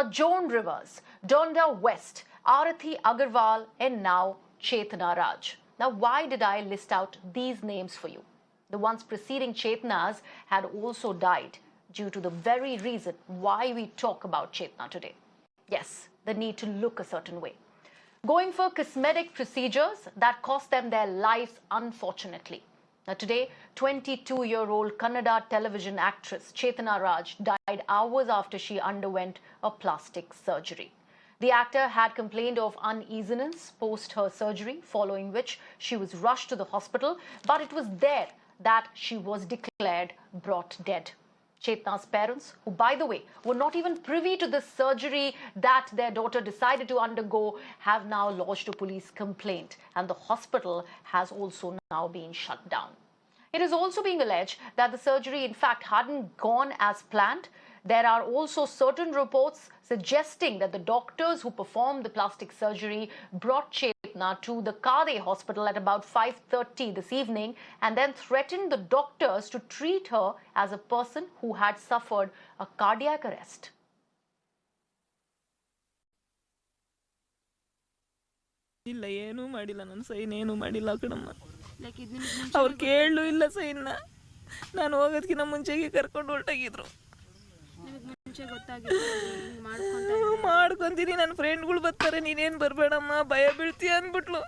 Now, Joan Rivers, Donda West, Arathi Agarwal, and now Chethana Raj. Now, why did I list out these names for you? The ones preceding Chetna's had also died due to the very reason why we talk about Chethana today. Yes, the need to look a certain way. Going for cosmetic procedures that cost them their lives, unfortunately. Now today, 22-year-old Kannada television actress Chethana Raj died hours after she underwent a plastic surgery. The actor had complained of uneasiness post her surgery, following which she was rushed to the hospital, but it was there that she was declared brought dead. Chetna's parents, who by the way were not even privy to the surgery that their daughter decided to undergo, have now lodged a police complaint, and the hospital has also now been shut down. It is also being alleged that the surgery in fact hadn't gone as planned. There are also certain reports suggesting that the doctors who performed the plastic surgery brought Chetna to the Kade hospital at about 5:30 this evening and then threatened the doctors to treat her as a person who had suffered a cardiac arrest. ಇಲ್ಲ ಏನೂ ಮಾಡಿಲ್ಲ ನಾನು sign ಏನೂ ಮಾಡಿಲ್ಲ ಕಣಮ್ಮ ಅವ್ರು ಕೇಳಲು ಇಲ್ಲ ಸೈನ್ನ ನಾನು ಹೋಗೋದಕ್ಕಿಂತ ಮುಂಚೆಗೆ ಕರ್ಕೊಂಡು ಹೊರಟಾಗಿದ್ರು ಮಾಡ್ಕೊಂತೀನಿ ನನ್ನ ಫ್ರೆಂಡ್ಗಳು ಬರ್ತಾರೆ ನೀನೇನು ಬರಬೇಡಮ್ಮ ಭಯ ಬೀಳ್ತೀಯ ಅಂದ್ಬಿಟ್ಲು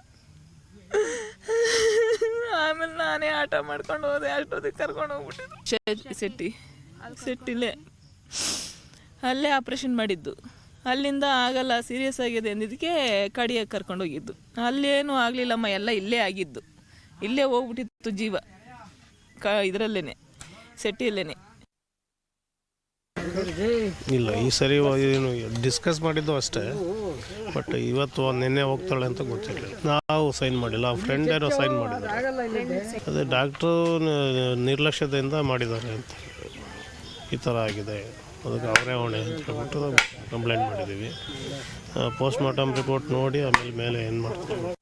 ಆಮೇಲೆ ನಾನೇ ಆಟ ಮಾಡ್ಕೊಂಡು ಹೋದೆ ಅಷ್ಟೊತ್ತಿಗೆ ಕರ್ಕೊಂಡು ಹೋಗ್ಬಿಟ್ಟಿದ್ರು ಸೆಟ್ಟಿಲ್ಲೇ ಅಲ್ಲೇ ಆಪ್ರೇಷನ್ ಮಾಡಿದ್ದು ಅಲ್ಲಿಂದ ಆಗಲ್ಲ ಸೀರಿಯಸ್ ಆಗಿದೆ ಅಂದಿದ್ದಕ್ಕೆ ಕಡಿಯಾಗಿ ಕರ್ಕೊಂಡೋಗಿದ್ದು ಅಲ್ಲೇನೂ ಆಗಲಿಲ್ಲಮ್ಮ ಎಲ್ಲ ಇಲ್ಲೇ ಆಗಿದ್ದು ಇಲ್ಲೇ ಹೋಗ್ಬಿಟ್ಟಿತ್ತು ಜೀವ ಇದರಲ್ಲೇ ಸೆಟ್ಟಿಯಲ್ಲೇ ಇಲ್ಲ ಈ ಸರಿ ಏನು ಡಿಸ್ಕಸ್ ಮಾಡಿದ್ದು ಅಷ್ಟೇ ಬಟ್ ಇವತ್ತು ನಿನ್ನೆ ಹೋಗ್ತಾಳೆ ಅಂತ ಗೊತ್ತಿರಲಿಲ್ಲ ನಾವು ಸೈನ್ ಮಾಡಿಲ್ಲ ಆ ಫ್ರೆಂಡ್ ಏನೋ ಸೈನ್ ಮಾಡಿದ್ದಾರೆ ಅದೇ ಡಾಕ್ಟ್ರು ನಿರ್ಲಕ್ಷ್ಯತೆಯಿಂದ ಮಾಡಿದ್ದಾರೆ ಅಂತ ಈ ಥರ ಆಗಿದೆ ಅದಕ್ಕೆ ಅವರೇ ಹೊಣೆ ಅಂತ ಹೇಳ್ಬಿಟ್ಟು ಕಂಪ್ಲೇಂಟ್ ಮಾಡಿದ್ದೀವಿ ಪೋಸ್ಟ್ ಮಾರ್ಟಮ್ ರಿಪೋರ್ಟ್ ನೋಡಿ ಆಮೇಲೆ ಮೇಲೆ ಏನು ಮಾಡ್ತೀವಿ.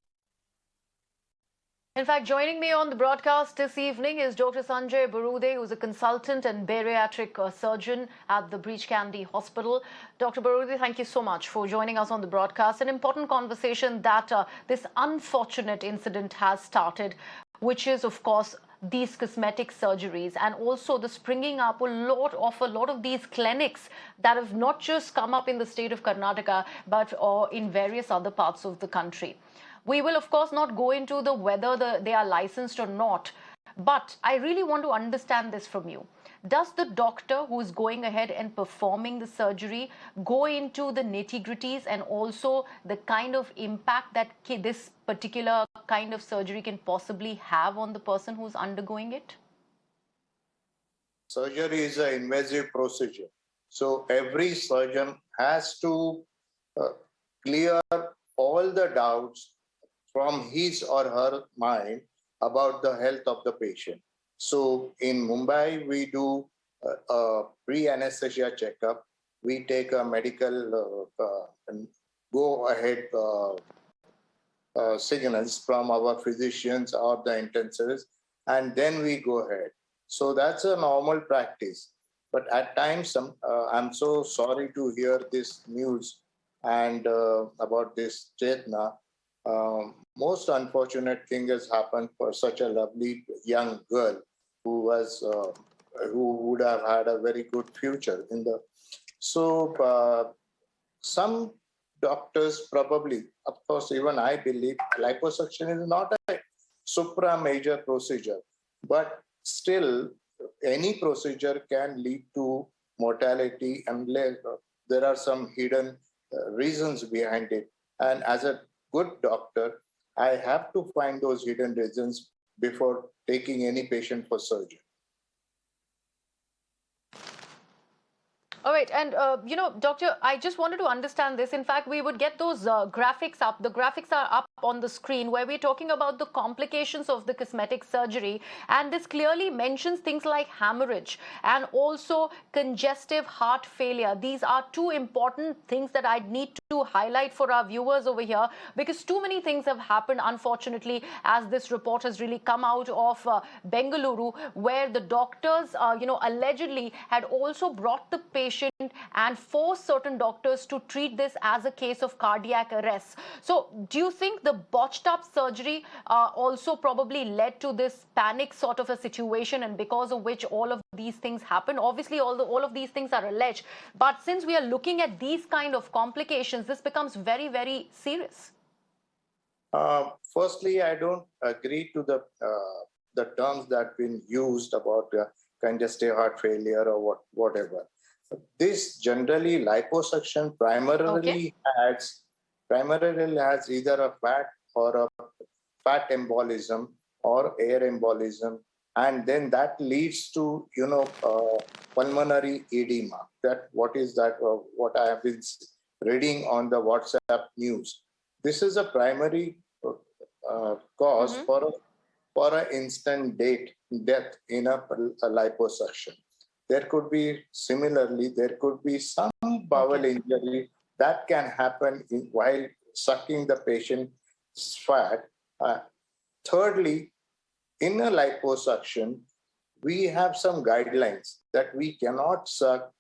In fact, joining me on the broadcast this evening is Dr. Sanjay Barude, who's a consultant and bariatric surgeon at the Breach Candy Hospital. Dr. Barude, thank you so much for joining us on the broadcast. An important conversation that this unfortunate incident has started, which is, of course, these cosmetic surgeries and also the springing up a lot of these clinics that have not just come up in the state of Karnataka but in various other parts of the country. We will, of course, not go into whether they are licensed or not, but I really want to understand this from you. Does the doctor who is going ahead and performing the surgery go into the nitty-gritties and also the kind of impact that this particular kind of surgery can possibly have on the person who's undergoing it? Surgery is an invasive procedure. So every surgeon has to clear all the doubts from his or her mind about the health of the patient. So in Mumbai, we do a pre-anesthesia checkup. We take a medical go-ahead signals from our physicians or the intensivists, and then we go ahead. So that's a normal practice. But at times, I'm so sorry to hear this news and about this Chethana. Most unfortunate thing has happened for such a lovely young girl who would have had a very good future in the. So some doctors probably, of course, even I believe liposuction is not a supra major procedure, but still any procedure can lead to mortality unless there are some hidden reasons behind it. And as a good doctor, I have to find those hidden reasons before taking any patient for surgery. All right. And, Doctor, I just wanted to understand this. In fact, we would get those graphics up. The graphics are up on the screen where we're talking about the complications of the cosmetic surgery. And this clearly mentions things like hemorrhage and also congestive heart failure. These are two important things that I need to to highlight for our viewers over here, because too many things have happened, unfortunately, as this report has really come out of Bengaluru, where the doctors, allegedly had also brought the patient and forced certain doctors to treat this as a case of cardiac arrest. So do you think the botched up surgery also probably led to this panic sort of a situation, and because of which all of these things happen? Obviously, all of these things are alleged, but since we are looking at these kind of complications, this becomes very, very serious. Firstly, I don't agree to the terms that have been used about congestive heart failure or whatever. This generally liposuction primarily has either a fat or a fat embolism or air embolism, and then that leads to pulmonary edema. What I have been reading on the WhatsApp news. This is a primary cause for an instant death in a liposuction. There could be some bowel injury that can happen while sucking the patient's fat. Thirdly, in a liposuction, we have some guidelines that we cannot suck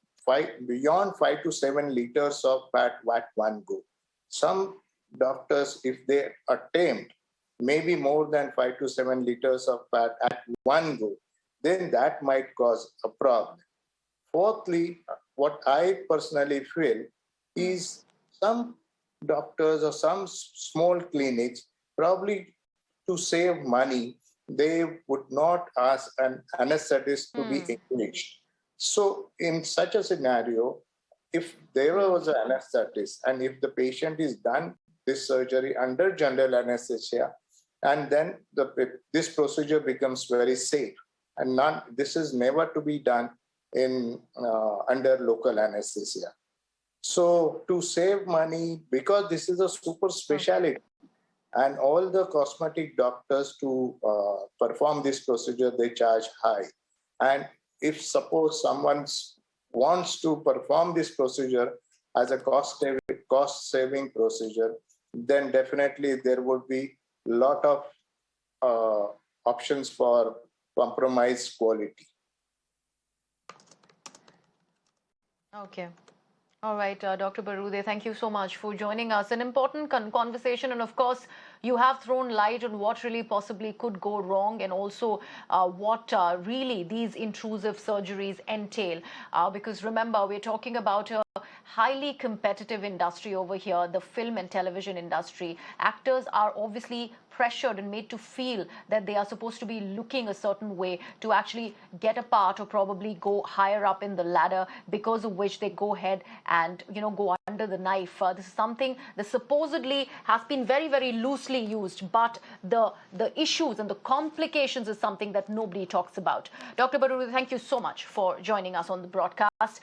beyond 5 to 7 liters of fat at one go. Some doctors, if they attempt maybe more than 5 to 7 liters of fat at one go, then that might cause a problem. Fourthly, what I personally feel is some doctors or some small clinics, probably to save money, they would not ask an anesthetist to be engaged. So in such a scenario, if there was an anesthetist and if the patient is done this surgery under general anesthesia, and then this procedure becomes very safe, and this is never to be done in under local anesthesia. So to save money, because this is a super specialty, and all the cosmetic doctors to perform this procedure, they charge high. And if suppose someone wants to perform this procedure as a cost-saving procedure, then definitely there would be a lot of options for compromised quality. Okay. All right, Dr. Barude, thank you so much for joining us. An important conversation, and of course, you have thrown light on what really possibly could go wrong, and also what really these intrusive surgeries entail. Because remember, we're talking about a highly competitive industry over here, the film and television industry. Actors are obviously pressured and made to feel that they are supposed to be looking a certain way to actually get a part or probably go higher up in the ladder, because of which they go ahead and go under the knife. This is something that supposedly has been very, very loosely used, but the issues and the complications is something that nobody talks about. Dr. Barude, thank you so much for joining us on the broadcast.